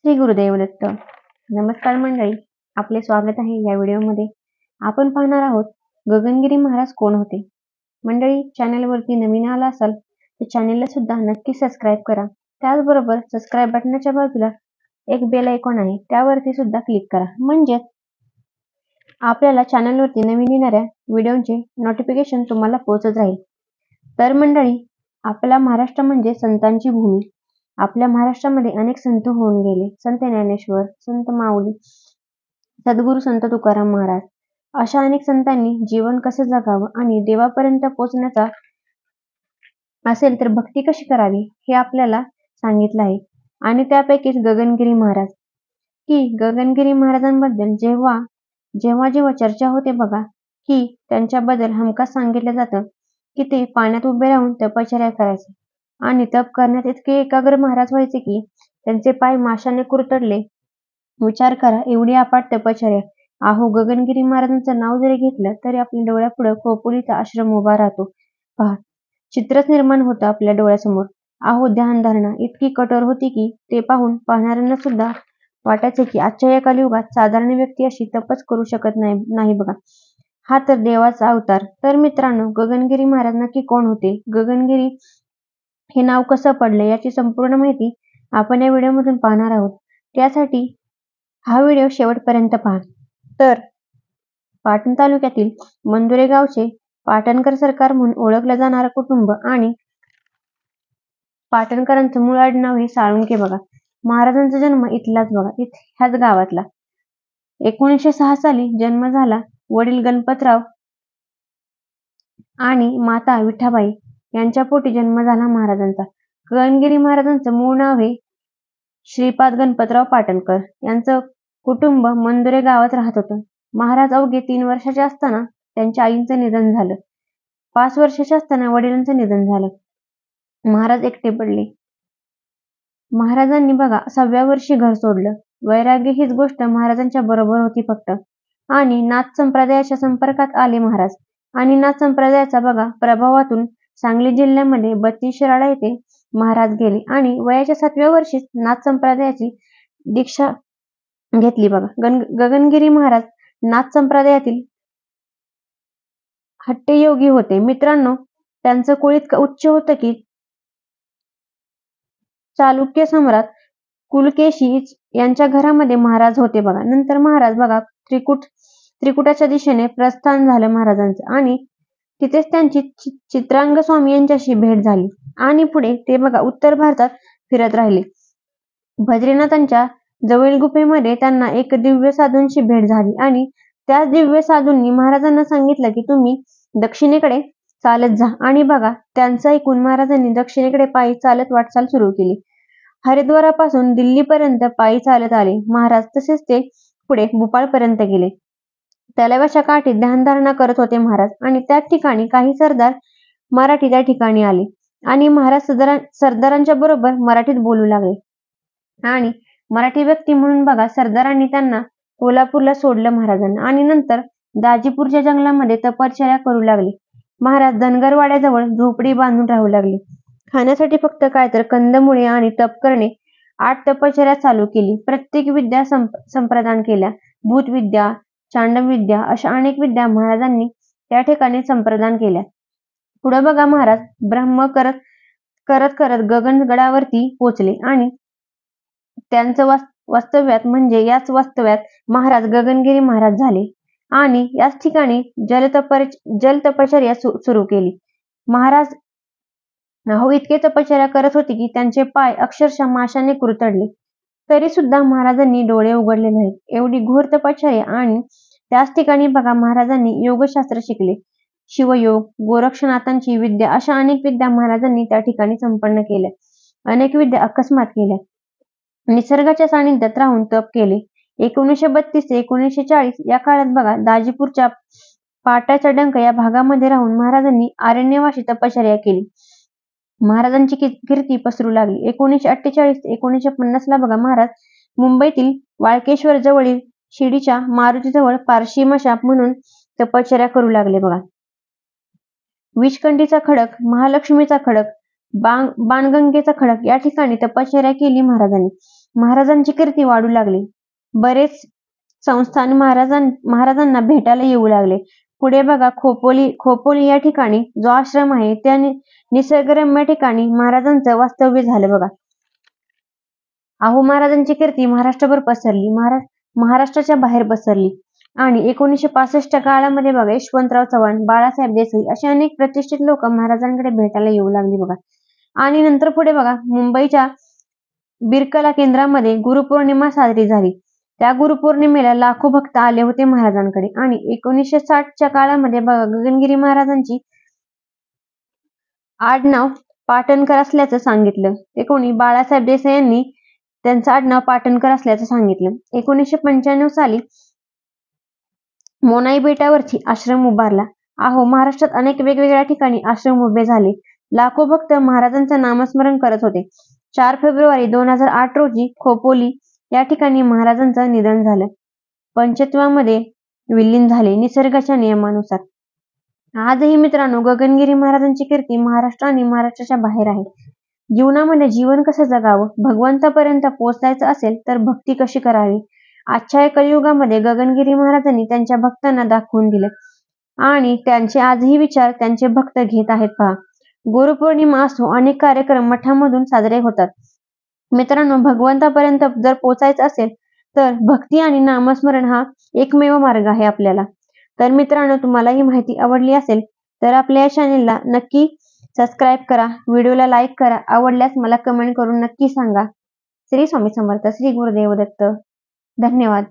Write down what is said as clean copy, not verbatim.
श्री गुरुदेव दत्त. नमस्कार मंडळी, आपले स्वागत आहे या व्हिडिओमध्ये. आपण पाहणार आहोत गगनगिरी महाराज कोण होते. मंडळी, चॅनलवरती नवीन आला असाल तर चॅनलला सुद्धा नक्की सबस्क्राईब करा. त्याचबरोबर सबस्क्राईब बटनाच्या बाजूला एक बेल आयकॉन आहे, त्यावरती सुद्धा क्लिक करा, म्हणजे आपल्याला चॅनलवरती नवीन येणाऱ्या व्हिडिओचे नोटिफिकेशन तुम्हाला पोहोचत राहील. तर मंडळी, आपला महाराष्ट्र म्हणजे संतांची भूमी. आपल्या महाराष्ट्रामध्ये अनेक संत होऊन गेले. संत ज्ञानेश्वर, संत माऊली, सद्गुरू संत तुकाराम महाराज, अशा अनेक संतांनी जीवन कसं जगावं आणि देवापर्यंत पोहोचण्याचा असेल तर भक्ती कशी करावी हे आपल्याला सांगितलं आहे. आणि त्यापैकीच गगनगिरी महाराज, की गगनगिरी महाराजांबद्दल जेव्हा जेव्हा चर्चा होते बघा, की त्यांच्याबद्दल हमखास सांगितलं जातं की ते पाण्यात उभे राहून तपश्चर्या करायचे आणि तप करण्यात इतके एकाग्र महाराज व्हायचे की त्यांचे पाय माशाने कुरतडले. विचार करा, एवढी अफाट तपश्चर्या. अहो, गगनगिरी महाराजांचं नाव जरी घेतलं तरी आपल्या डोळ्यापुढे खोपोलीचा आश्रम उभा राहतो. पहा, चित्रच निर्माण होतं आपल्या डोळ्यासमोर. अहो, ध्यानधारणा इतकी कठोर होती की ते पाहून पाहणाऱ्यांना सुद्धा वाटायचे की आजच्या या कलियुगात साधारण व्यक्ती अशी तपच करू शकत नाही बघा. हा तर देवाचा अवतार. तर मित्रांनो, गगनगिरी महाराज नक्की कोण होते, गगनगिरी हे नाव कसं पडले, याची संपूर्ण माहिती आपण या व्हिडिओमधून पाहणार आहोत. त्यासाठी हा व्हिडिओ शेवटपर्यंत पहा. तर पाटण तालुक्यातील मंदुरे गावचे पाटणकर सरकार म्हणून ओळखलं जाणारं कुटुंब आणि पाटणकरांचं मूळ आडनाव हे साळुंके बघा. महाराजांचा जन्म इथलाच बघा, ह्याच गावातला. 1906 साली जन्म झाला. वडील गणपतराव आणि माता विठाबाई यांच्या पोटी जन्म झाला महाराजांचा. गगनगिरी महाराजांचं मूळ नाव हे श्रीपाद गणपतराव पाटणकर. यांचं कुटुंब मंदुरे गावात राहत होतं. महाराज अवघे 3 वर्षाचे असताना त्यांच्या आईंचं निधन झालं. 5 वर्षाचे असताना वडिलांचं निधन झालं. महाराज एकटे पडले. महाराजांनी बघा 6व्या वर्षी घर सोडलं. वैराग्य हीच गोष्ट महाराजांच्या बरोबर होती फक्त. आणि नाथ संप्रदायाच्या संपर्कात आले महाराज. आणि नाथ संप्रदायाचा बघा प्रभावातून सांगली जिल्ह्यामध्ये 32 शिराळा येथे महाराज गेले आणि वयाच्या 7व्या वर्षीच नाथ संप्रदायाची दीक्षा घेतली बघा. गगनगिरी महाराज नाथ संप्रदायातील हट्टयोगी होते. मित्रांनो, त्यांचं कुळ इतकं उच्च होतं की चालुक्य सम्राट कुलकेशी यांच्या घरामध्ये महाराज होते बघा. नंतर महाराज बघा त्रिकुटाच्या दिशेने प्रस्थान झालं महाराजांचं आणि तिथेच त्यांची चित्रांग स्वामी यांच्याशी भेट झाली आणि पुढे ते बघा उत्तर भारतात फिरत राहिले. बद्रीनाथांच्या जवळील गुफेमध्ये त्यांना एक दिव्य साधूंशी भेट झाली आणि त्याच दिव्य साधूंनी महाराजांना सांगितलं की तुम्ही दक्षिणेकडे चालत जा. आणि बघा, त्यांचं ऐकून महाराजांनी दक्षिणेकडे पायी चालत वाटचाल सुरू केली. हरिद्वारापासून दिल्लीपर्यंत पायी चालत आले महाराज. तसेच ते पुढे भोपाळपर्यंत गेले. तलावाच्या काठी ध्यानधारणा करत होते महाराज आणि त्याच ठिकाणी काही सरदार मराठी त्या ठिकाणी आले आणि महाराज सरदारांच्या बरोबर मराठीत बोलू लागले. आणि मराठी व्यक्ती म्हणून बघा सरदारांनी त्यांना कोल्हापूरला सोडलं महाराजांना आणि नंतर दाजीपूरच्या जंगलामध्ये तपश्चर्या करू लागले. महाराज धनगरवाड्याजवळ झोपडी बांधून राहू लागले. खाण्यासाठी फक्त काय तर कंदमुळे आणि तप करणे. 8 तपश्चर्या चालू केली. प्रत्येक विद्या संप्रदान केल्या. भूतविद्या, चांडवविद्या अशा अनेक विद्या महाराजांनी त्या ठिकाणी संप्रदान केल्या. पुढे बघा महाराज ब्रह्म करत करत गगनगडावरती पोचले आणि त्यांचं वास्तव्यात म्हणजे याच वास्तव्यात महाराज गगनगिरी महाराज झाले आणि याच ठिकाणी जलतपश्चर्या सुरू केली. महाराज इतके तपश्चर्या करत होते की त्यांचे पाय अक्षरशः माशाने कुरतडले. तरी सुद्धा महाराजांनी डोळे उघडले नाहीत. एवढी घोर तपश्चर्या. आणि त्याच ठिकाणी बघा महाराजांनी योगशास्त्र शिकले. शिवयोग, गोरक्षनाथांची विद्या अशा अनेक विद्या महाराजांनी त्या ठिकाणी संपन्न केल्या. अनेक विद्या अकस्मात केल्या. निसर्गाच्या सानिध्यात राहून तप केले. 1932 ते 1940 या काळात बघा दाजीपूरच्या पाटाचा डंक या भागामध्ये राहून महाराजांनी आरण्यवासी तपश्चर्या केली. महाराजांची कीर्ती पसरू लागली. 1948 ते 1950 ला बघा महाराज मुंबईतील वाळकेश्वर जवळील शिर्डीच्या मारुतीजवळ पारशी मशाप म्हणून तपश्चर्या करू लागले बघा. विषकंठीचा खडक, महालक्ष्मीचा खडक, बाणगंगेचा खडक या ठिकाणी तपश्चर्या केली महाराजांनी. महाराजांची कीर्ती वाढू लागली. बरेच संस्थान महाराजांना भेटायला येऊ लागले. पुढे बघा खोपोली या ठिकाणी जो आश्रम आहे त्या निसर्गरम्य ठिकाणी महाराजांचं वास्तव्य झालं बघा. आहो महाराजांची कीर्ती महाराष्ट्रभर पसरली, महाराष्ट्राच्या बाहेर पसरली आणि 1965च्या काळामध्ये बघा यशवंतराव चव्हाण, बाळासाहेब देसाई असे अनेक प्रतिष्ठित लोक महाराजांकडे भेटायला येऊ लागली बघा. आणि नंतर पुढे बघा मुंबईच्या बिरकला केंद्रामध्ये गुरुपौर्णिमा साजरी झाली. त्या गुरुपौर्णिमेला लाखो भक्त आले होते महाराजांकडे. आणि 1960च्या काळामध्ये बघा गगनगिरी महाराजांची आडनाव पाटणकर असल्याचं सांगितलं. ते कोणी? बाळासाहेब देसाई यांनी त्यांचं आडनाव पाटणकर असल्याचं सांगितलं. 1995 साली मोनाई बेटावरती आश्रम उभारला. आहो महाराष्ट्रात अनेक वेगवेगळ्या ठिकाणी आश्रम उभे झाले. लाखो भक्त महाराजांचं नामस्मरण करत होते. 4 फेब्रुवारी 2008 रोजी खोपोली या ठिकाणी महाराजांचं निधन झालं. पंचत्वामध्ये विलीन झाले निसर्गाच्या नियमानुसार. आजही मित्रांनो गगनगिरी महाराजांची कीर्ती महाराष्ट्र आणि महाराष्ट्राच्या बाहेर आहे. जीवनामध्ये जीवन कसं जगावं, भगवंतापर्यंत पोहोचायचं असेल तर भक्ती कशी करावी, आजच्या कलियुगामध्ये गगनगिरी महाराजांनी त्यांच्या भक्तांना दाखवून दिलं आणि त्यांचे आजही विचार त्यांचे भक्त घेत आहेत पहा. गुरुपौर्णिमा असो अनेक कार्यक्रम मठामधून साजरे होतात. मित्रांनो भगवंतापर्यंत जर पोचायचं असेल तर भक्ती आणि नामस्मरण हा एकमेव मार्ग आहे आपल्याला. तर मित्रांनो तुम्हाला ही माहिती आवडली असेल तर आपल्या या चॅनेलला नक्की सबस्क्राईब करा, व्हिडिओला लाईक करा, आवडल्यास मला कमेंट करून नक्की सांगा. श्री स्वामी समर्थ, श्री गुरुदेव दत्त. धन्यवाद.